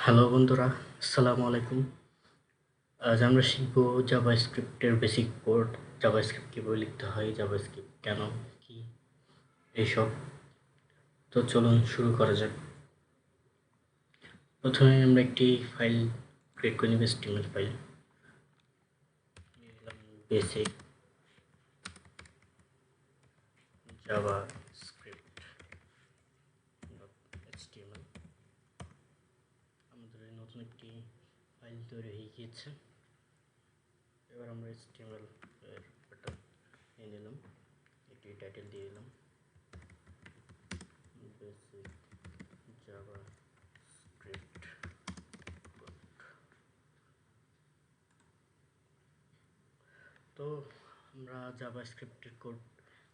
Hello বন্ধুরা, আসসালামু আলাইকুম। আজ আমরা শিখব জাভাস্ক্রিপ্টের বেসিক কোড। জাভাস্ক্রিপ্ট কীভাবে লিখতে হয়, জাভাস্ক্রিপ্ট কেন, কি, এইসব। তো চলুন শুরু করা যাক। প্রথমে আমরা একটি ফাইল ক্রিয়েট করে নিব, HTML file. Basic JavaScript HTML। আমাদের নতুন একটি ফাইল তৈরি হয়ে গিয়েছে। এবার আমরা HTML এর বাটন নিয়ে নিলাম, একটি টাইটেল দিয়ে দিলাম, বেসিক জাভাস্ক্রিপ্ট। তো আমরা জাভাস্ক্রিপ্টের কোড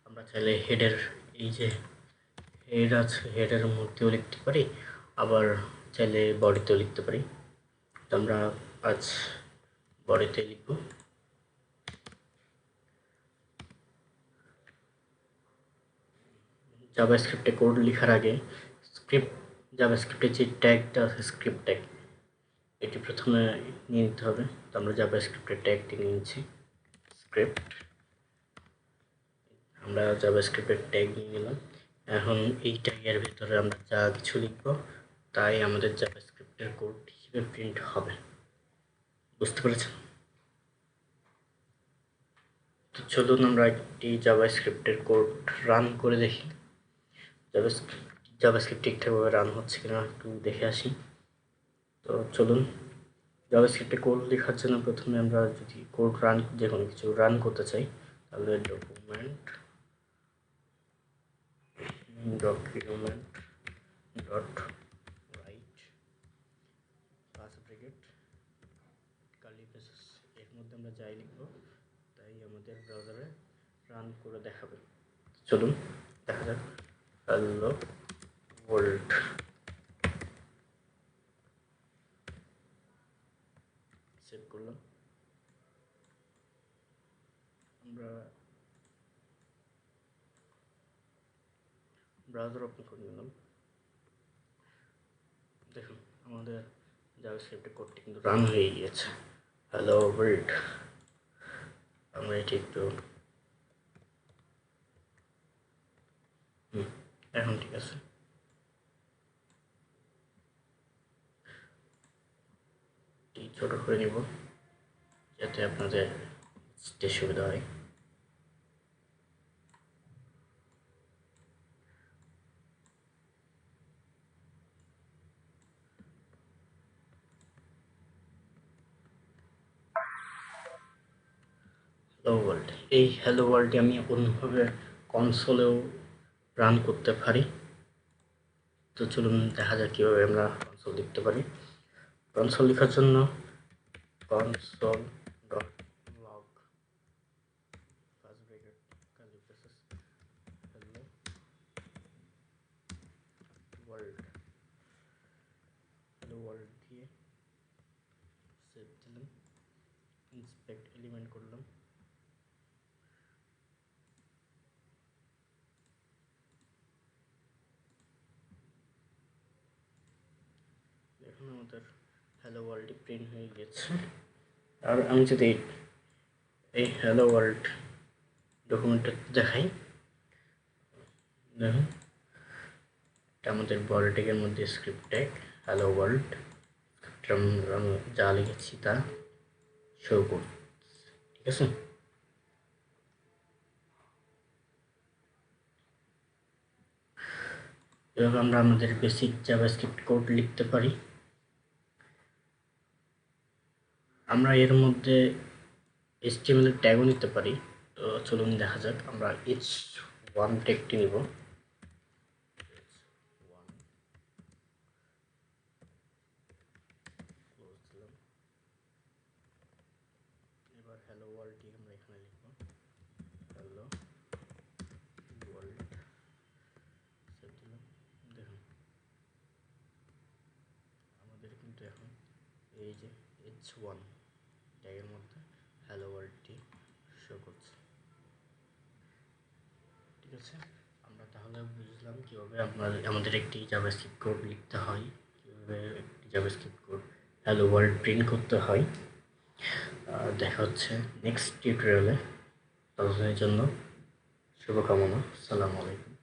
আমরা চাইলে হেডের, এই যে হেড আছে, হেডের মধ্যেও লিখতে পারি, আবার চাইলে বডিতেও লিখতে পারি। তো আমরা আজ বডিতে লিখব। জাভাস্ক্রিপ্টে কোড লেখার আগে জাভাস্ক্রিপ্টের যে ট্যাগটা আছে, স্ক্রিপ্ট ট্যাগ, এটি প্রথমে নিয়ে নিতে হবে। তো আমরা জাভাস্ক্রিপ্টের ট্যাগটি নিয়েছি, স্ক্রিপ্ট। আমরা জাভাস্ক্রিপ্টের ট্যাগ নিয়ে নিলাম। এখন এই ট্যাগের ভিতরে আমরা যা কিছু লিখব তাই আমাদের জাভাস্ক্রিপ্টের কোড হিসেবে প্রিন্ট হবে। বুঝতে পেরেছেন? তো চলুন আমরা একটি জাভাস্ক্রিপ্টের কোড রান করে দেখি। জাভাস্ক্রিপ্ট ঠিকঠাকভাবে রান হচ্ছে কিনা একটু দেখে আসি। তো চলুন, জাভাস্ক্রিপ্টে কোড লেখার জন্য প্রথমে আমরা যদি কোড রান, যে কোনো কিছু রান করতে চাই, তাহলে ডকুমেন্ট ডট রাইট পাঁচ ব্র্যাকেট কার্লি ব্রেসেস, এর মধ্যে আমরা যাই লিখব তাই আমাদের ব্রাউজারে রান করে দেখাবে। চলুন দেখা যাক। হ্যালো ওয়ার্ল্ড, সেভ করলাম। আমরা ব্রাউজার ওপেন করে নিলাম। দেখুন আমাদের জাভাস্ক্রিপ্টের কোডটি কিন্তু রান হয়ে গিয়েছে। Hello world. আমরা এটি একটু এখন ঠিক আছে। ছোট করে নিব যাতে আপনাদের বুঝতে সুবিধা হয়। হ্যালো ওয়ার্ল্ড, এই হ্যালো ওয়ার্ল্ডটি আমি অন্যভাবে কনসোলেও রান করতে পারি। তো চলুন দেখা যাক কীভাবে আমরা কনসোল লিখতে পারি। কনসোল লেখার জন্য console dot log first bracket curly braces hello world, hello world দিয়ে সেভ দিলাম, ইন্সপেক্ট এলিমেন্ট করলাম। এখন আমাদের হ্যালো ওয়ার্ল্ডটি প্রিন্ট হয়ে গেছে। আর আমি যদি এই হ্যালো ওয়ার্ল্ড ডকুমেন্টটা দেখাই, দেখুন এটা আমাদের বডি ট্যাগের মধ্যে স্ক্রিপ্ট ট্যাগ হ্যালো ওয়ার্ল্ড, আমি যা লিখেছি তা শো করছে। ঠিক আছে, এভাবে আমরা আমাদের বেসিক জাভাস্ক্রিপ্ট কোড লিখতে পারি। আমরা এর মধ্যে HTML এর ট্যাগও নিতে পারি। তো চলুন দেখা যাক। আমরা h1 ট্যাগটি নিব। এবার হ্যালো ওয়ার্ল্ডটি আমরা এখানে লিখব, হ্যালো ওয়ার্ল্ড, সেভ দিলাম। দেখুন আমাদের কিন্তু এখন এই যে h1 ট্যাগের মধ্যে হ্যালো ওয়ার্ল্ডটি শো করছে। ঠিক আছে, আমরা তাহলে বুঝলাম কীভাবে আমাদের একটি জাভাস্ক্রিপ্ট কোড লিখতে হয়, কীভাবে একটি JavaScript code hello world print করতে হয়। দেখা হচ্ছে নেক্সট টিউটোরিয়ালে। ততদিনের জন্য শুভকামনা। আসসালামু আলাইকুম।